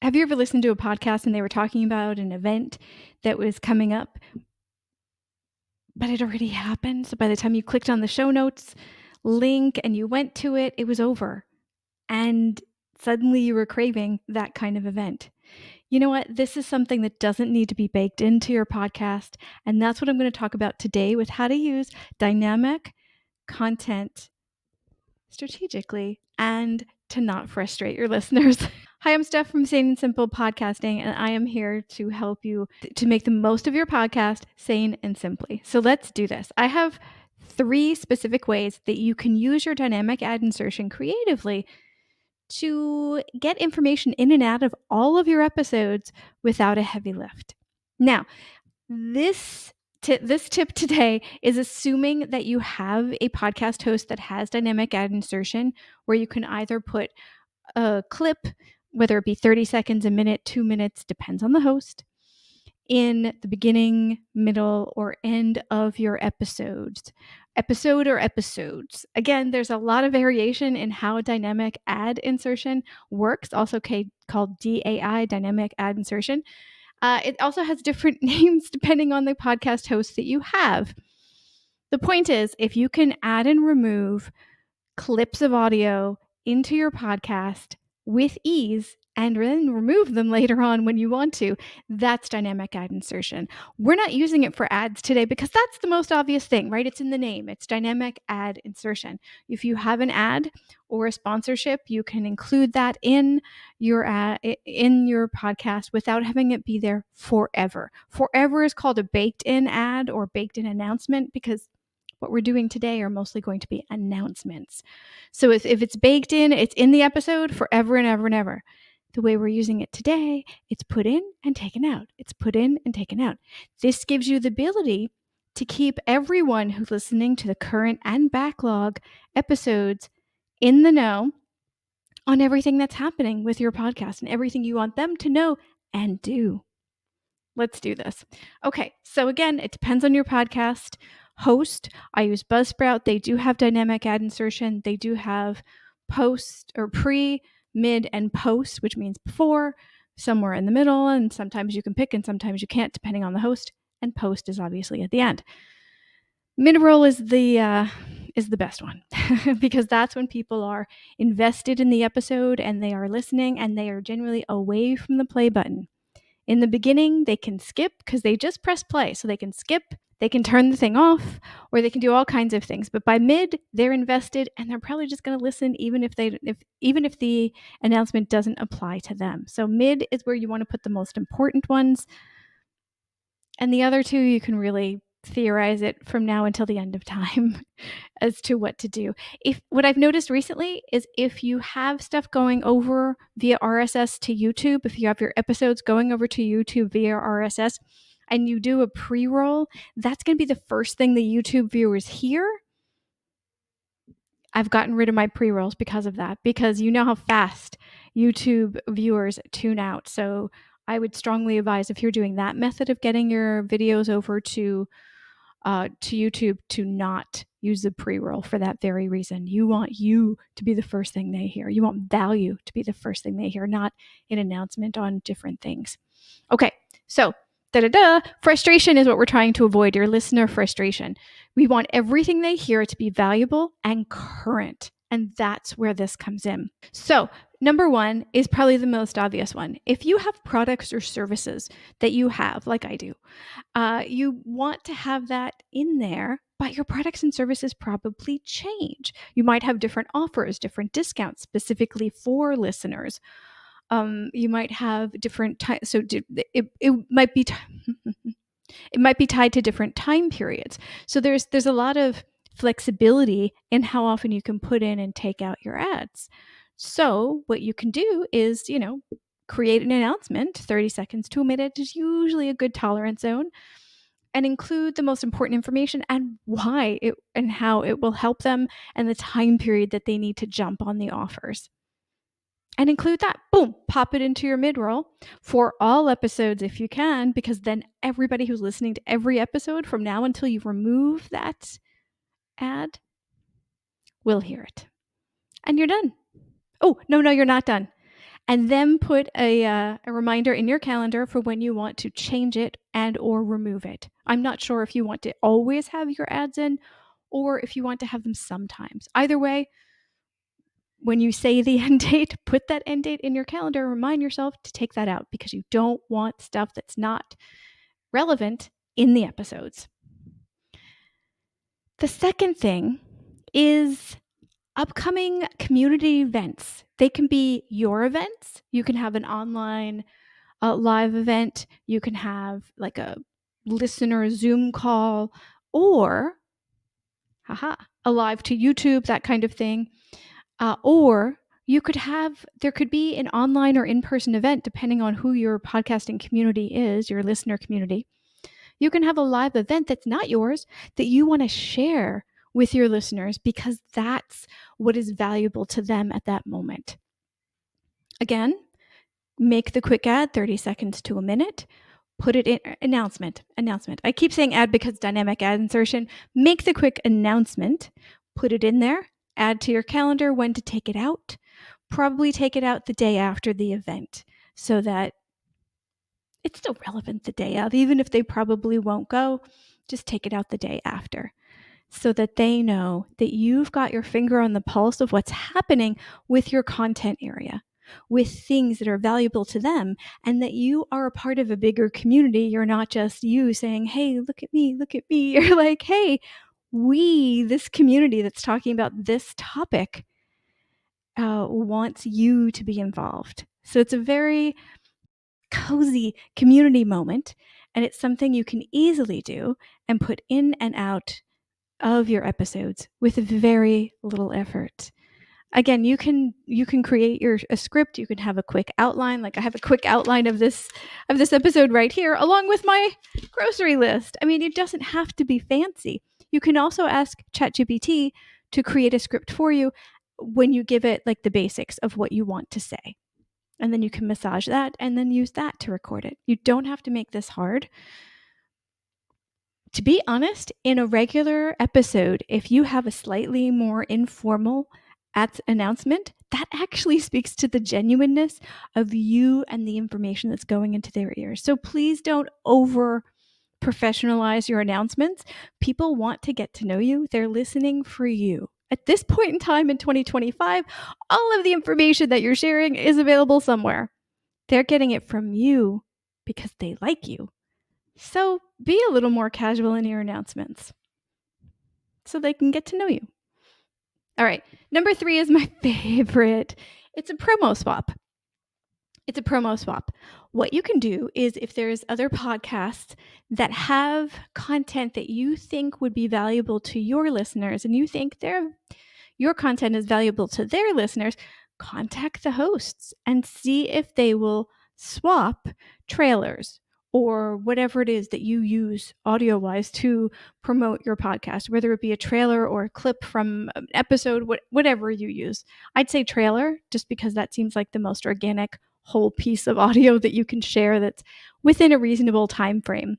Have you ever listened to a podcast and they were talking about an event that was coming up, but it already happened? So by the time you clicked on the show notes link and you went to it, it was over. And suddenly you were craving that kind of event. You know what? This is something that doesn't need to be baked into your podcast. And that's what I'm going to talk about today with how to use dynamic content strategically and to not frustrate your listeners. Hi, I'm Steph from Sane and Simple Podcasting, and I am here to help you to make the most of your podcast sane and simply. So let's do this. I have 3 specific ways that you can use your dynamic ad insertion creatively to get information in and out of all of your episodes without a heavy lift. Now, this tip today is assuming that you have a podcast host that has dynamic ad insertion, where you can either put a clip, whether it be 30 seconds, a minute, 2 minutes, depends on the host, in the beginning, middle, or end of your episode or episodes. Again, there's a lot of variation in how dynamic ad insertion works, also called DAI, dynamic ad insertion. It also has different names depending on the podcast host that you have. The point is, if you can add and remove clips of audio into your podcast with ease and then remove them later on when you want to, that's dynamic ad insertion. We're not using it for ads today because that's the most obvious thing, right? It's in the name. It's dynamic ad insertion. If you have an ad or a sponsorship, you can include that in your podcast without having it be there forever. Forever is called a baked-in ad or baked-in announcement because what we're doing today are mostly going to be announcements. So if it's baked in, it's in the episode forever and ever and ever. The way we're using it today, it's put in and taken out. It's put in and taken out. This gives you the ability to keep everyone who's listening to the current and backlog episodes in the know on everything that's happening with your podcast and everything you want them to know and do. Let's do this. Okay, so again, it depends on your podcast host. I use Buzzsprout. They do have dynamic ad insertion. They do have post or pre, mid, and post, which means before, somewhere in the middle, and sometimes you can pick and sometimes you can't, depending on the host. And post is obviously at the end. Mid-roll is the best one because that's when people are invested in the episode and they are listening and they are generally away from the play button. In the beginning, they can skip because they just press play. So they can skip, they can turn the thing off, or they can do all kinds of things. But by mid, they're invested and they're probably just going to listen even if the announcement doesn't apply to them. So mid is where you want to put the most important ones. And the other two, you can really theorize it from now until the end of time as to what to do. What I've noticed recently is if you have stuff going over via RSS to YouTube, if you have your episodes going over to YouTube via RSS and you do a pre-roll, that's going to be the first thing the YouTube viewers hear. I've gotten rid of my pre-rolls because of that, because you know how fast YouTube viewers tune out. So I would strongly advise, if you're doing that method of getting your videos over to YouTube, to not use the pre-roll for that very reason. You want you to be the first thing they hear. You want value to be the first thing they hear, not an announcement on different things. Okay, so frustration is what we're trying to avoid, your listener frustration. We want everything they hear to be valuable and current. And that's where this comes in. So number 1 is probably the most obvious one. If you have products or services that you have, like I do, you want to have that in there, but your products and services probably change. You might have different offers, different discounts specifically for listeners. You might have different so it might be it might be tied to different time periods. So there's a lot of flexibility in how often you can put in and take out your ads. So what you can do is, create an announcement. 30 seconds to a minute is usually a good tolerance zone, and include the most important information and why it and how it will help them and the time period that they need to jump on the offers. And include that. Boom, pop it into your mid-roll for all episodes if you can, because then everybody who's listening to every episode from now until you remove that ad will hear it. And you're done. Oh, no, you're not done. and then put a reminder in your calendar for when you want to change it and or remove it. I'm not sure if you want to always have your ads in or if you want to have them sometimes. Either way, when you say the end date, put that end date in your calendar. Remind yourself to take that out because you don't want stuff that's not relevant in the episodes. The second thing is upcoming community events. They can be your events. You can have an online live event. You can have like a listener Zoom call or, a live to YouTube, that kind of thing. Or there could be an online or in-person event depending on who your podcasting community is, your listener community. You can have a live event that's not yours that you want to share with your listeners because that's what is valuable to them at that moment. Again, make the quick ad 30 seconds to a minute. Put it in announcement. I keep saying ad because dynamic ad insertion. Make the quick announcement. Put it in there. Add to your calendar when to take it out. Probably take it out the day after the event so that it's still relevant the day of, even if they probably won't go. Just take it out the day after so that they know that you've got your finger on the pulse of what's happening with your content area, with things that are valuable to them, and that you are a part of a bigger community. You're not just you saying, hey, look at me, look at me. You're like, hey, this community that's talking about this topic wants you to be involved. So it's a very cozy community moment, and it's something you can easily do and put in and out of your episodes with very little effort. Again, you can create a script. You can have a quick outline. Like I have a quick outline of this episode right here, along with my grocery list. I mean, it doesn't have to be fancy. You can also ask ChatGPT to create a script for you when you give it like the basics of what you want to say. And then you can massage that and then use that to record it. You don't have to make this hard. To be honest, in a regular episode, if you have a slightly more informal announcement, that actually speaks to the genuineness of you and the information that's going into their ears. So please don't over professionalize your announcements. People want to get to know you. They're listening for you. At this point in time in 2025, all of the information that you're sharing is available somewhere. They're getting it from you because they like you. So be a little more casual in your announcements so they can get to know you. All right, number 3 is my favorite. It's a promo swap. What you can do is if there's other podcasts that have content that you think would be valuable to your listeners and you think your content is valuable to their listeners, contact the hosts and see if they will swap trailers or whatever it is that you use audio-wise to promote your podcast, whether it be a trailer or a clip from an episode, whatever you use. I'd say trailer just because that seems like the most organic whole piece of audio that you can share that's within a reasonable time frame.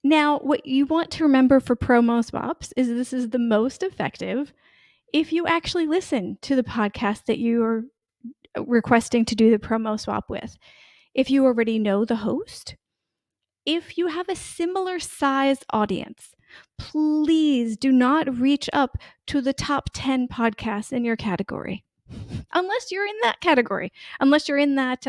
Now, what you want to remember for promo swaps is this is the most effective if you actually listen to the podcast that you are requesting to do the promo swap with. If you already know the host, if you have a similar size audience, please do not reach up to the top 10 podcasts in your category. Unless you're in that category, unless you're in that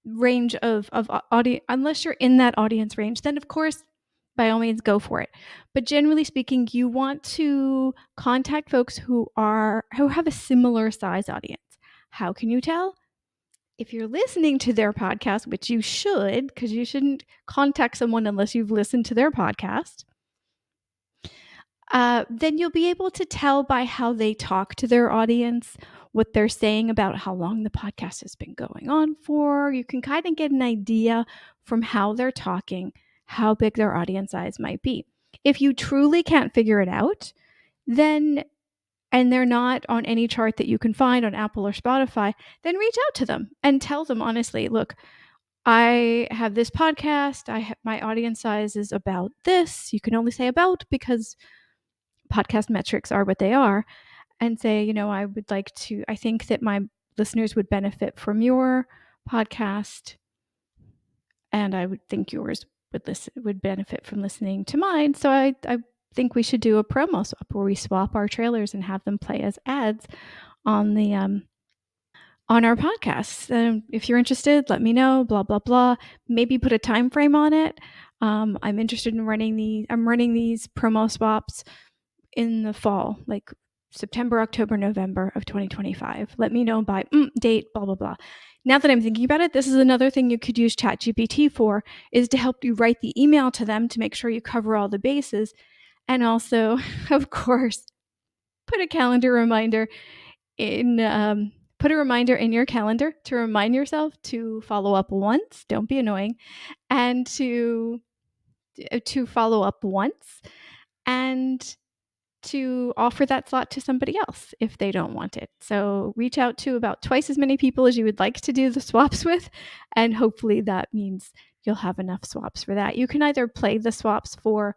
range of audience, unless you're in that audience range, then of course, by all means, go for it. But generally speaking, you want to contact folks who have a similar size audience. How can you tell? If you're listening to their podcast, which you should, because you shouldn't contact someone unless you've listened to their podcast, then you'll be able to tell by how they talk to their audience, what they're saying about how long the podcast has been going on for. You can kind of get an idea from how they're talking, how big their audience size might be. If you truly can't figure it out, then and they're not on any chart that you can find on Apple or Spotify, then reach out to them and tell them honestly, look, I have this podcast. My audience size is about this. You can only say about because podcast metrics are what they are. and say, I think that my listeners would benefit from your podcast, and I would think yours would benefit from listening to mine. So I think we should do a promo swap where we swap our trailers and have them play as ads on the on our podcast. If you're interested, let me know. Blah blah blah. Maybe put a time frame on it. I'm interested in running these promo swaps in the fall, like September, October, November of 2025. Let me know by date, blah, blah, blah. Now that I'm thinking about it, this is another thing you could use ChatGPT for, is to help you write the email to them to make sure you cover all the bases. And also, of course, put a calendar reminder put a reminder in your calendar to remind yourself to follow up once. Don't be annoying. And to follow up once, and to offer that slot to somebody else if they don't want it. So reach out to about twice as many people as you would like to do the swaps with, and hopefully that means you'll have enough swaps for that. You can either play the swaps for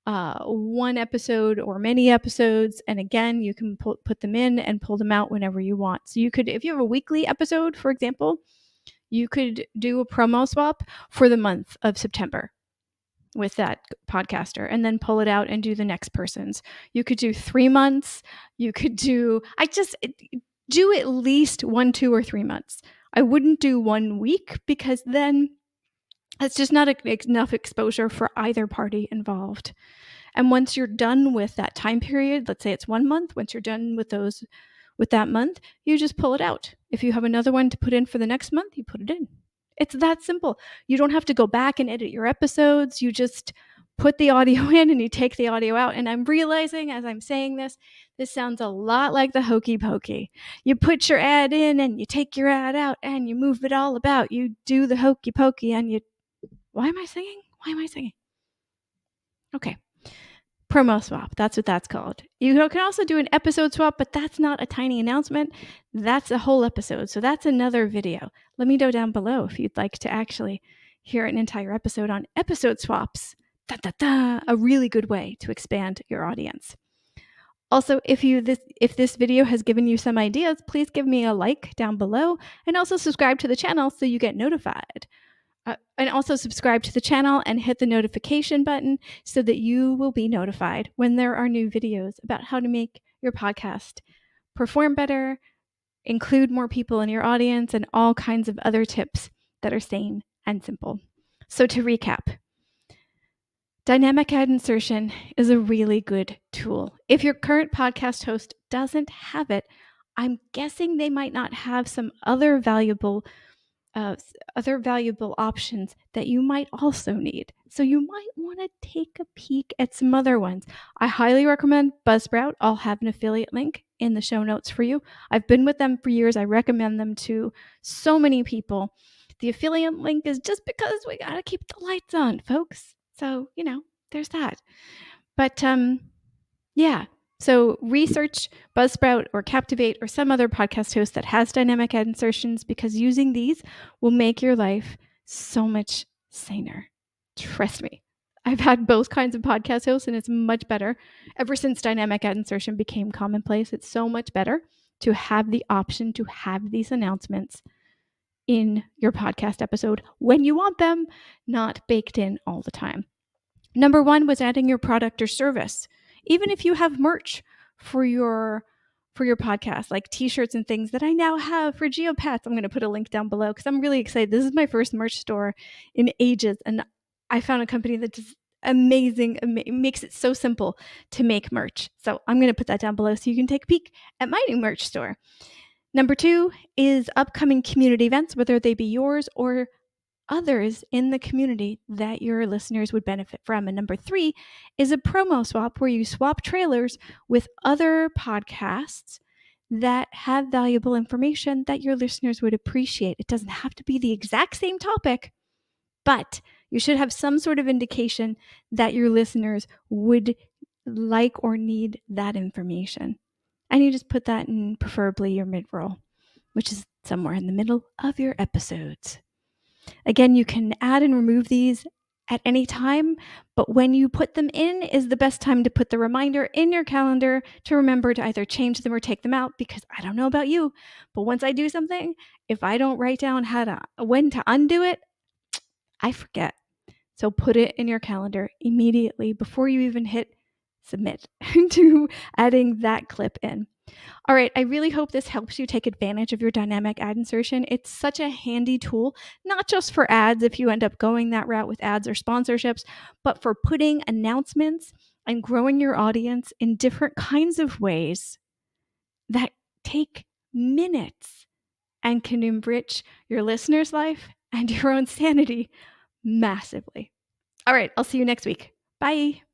one episode or many episodes, and again, you can put them in and pull them out whenever you want. So you could, if you have a weekly episode, for example, you could do a promo swap for the month of September with that podcaster and then pull it out and do the next person's. You could do 3 months. You could do at least 1, 2, or 3 months. I wouldn't do 1 week, because then it's just not enough exposure for either party involved. And once you're done with that time period, let's say it's 1 month, once you're done with that month, you just pull it out. If you have another one to put in for the next month, you put it in. It's that simple. You don't have to go back and edit your episodes. You just put the audio in and you take the audio out. And I'm realizing as I'm saying this sounds a lot like the hokey pokey. You put your ad in and you take your ad out and you move it all about. You do the hokey pokey and you... Why am I singing? Okay. Promo swap. That's what that's called. You can also do an episode swap, but that's not a tiny announcement. That's a whole episode. So that's another video. Let me know down below if you'd like to actually hear an entire episode on episode swaps. A really good way to expand your audience. Also, if this video has given you some ideas, please give me a like down below, and also subscribe to the channel so you get notified. And also subscribe to the channel and hit the notification button so that you will be notified when there are new videos about how to make your podcast perform better, include more people in your audience, and all kinds of other tips that are sane and simple. So to recap, dynamic ad insertion is a really good tool. If your current podcast host doesn't have it, I'm guessing they might not have some other valuable options that you might also need. So you might want to take a peek at some other ones. I highly recommend Buzzsprout. I'll have an affiliate link in the show notes for you. I've been with them for years. I recommend them to so many people. The affiliate link is just because we got to keep the lights on, folks. So, there's that. But yeah. So research Buzzsprout or Captivate or some other podcast host that has dynamic ad insertions, because using these will make your life so much saner. Trust me. I've had both kinds of podcast hosts, and it's much better. Ever since dynamic ad insertion became commonplace, it's so much better to have the option to have these announcements in your podcast episode when you want them, not baked in all the time. Number 1 was adding your product or service. Even if you have merch for your podcast, like t-shirts and things that I now have for Geopats. I'm going to put a link down below because I'm really excited. This is my first merch store in ages, and I found a company that does amazing, makes it so simple to make merch. So I'm going to put that down below so you can take a peek at my new merch store. Number 2 is upcoming community events, whether they be yours or others in the community that your listeners would benefit from. And number 3 is a promo swap, where you swap trailers with other podcasts that have valuable information that your listeners would appreciate. It doesn't have to be the exact same topic, but you should have some sort of indication that your listeners would like or need that information. And you just put that in preferably your mid-roll, which is somewhere in the middle of your episodes. Again, you can add and remove these at any time, but when you put them in is the best time to put the reminder in your calendar to remember to either change them or take them out, because I don't know about you, but once I do something, if I don't write down when to undo it, I forget. So put it in your calendar immediately before you even hit submit to adding that clip in. All right, I really hope this helps you take advantage of your dynamic ad insertion. It's such a handy tool, not just for ads if you end up going that route with ads or sponsorships, but for putting announcements and growing your audience in different kinds of ways that take minutes and can enrich your listener's life and your own sanity massively. All right, I'll see you next week. Bye.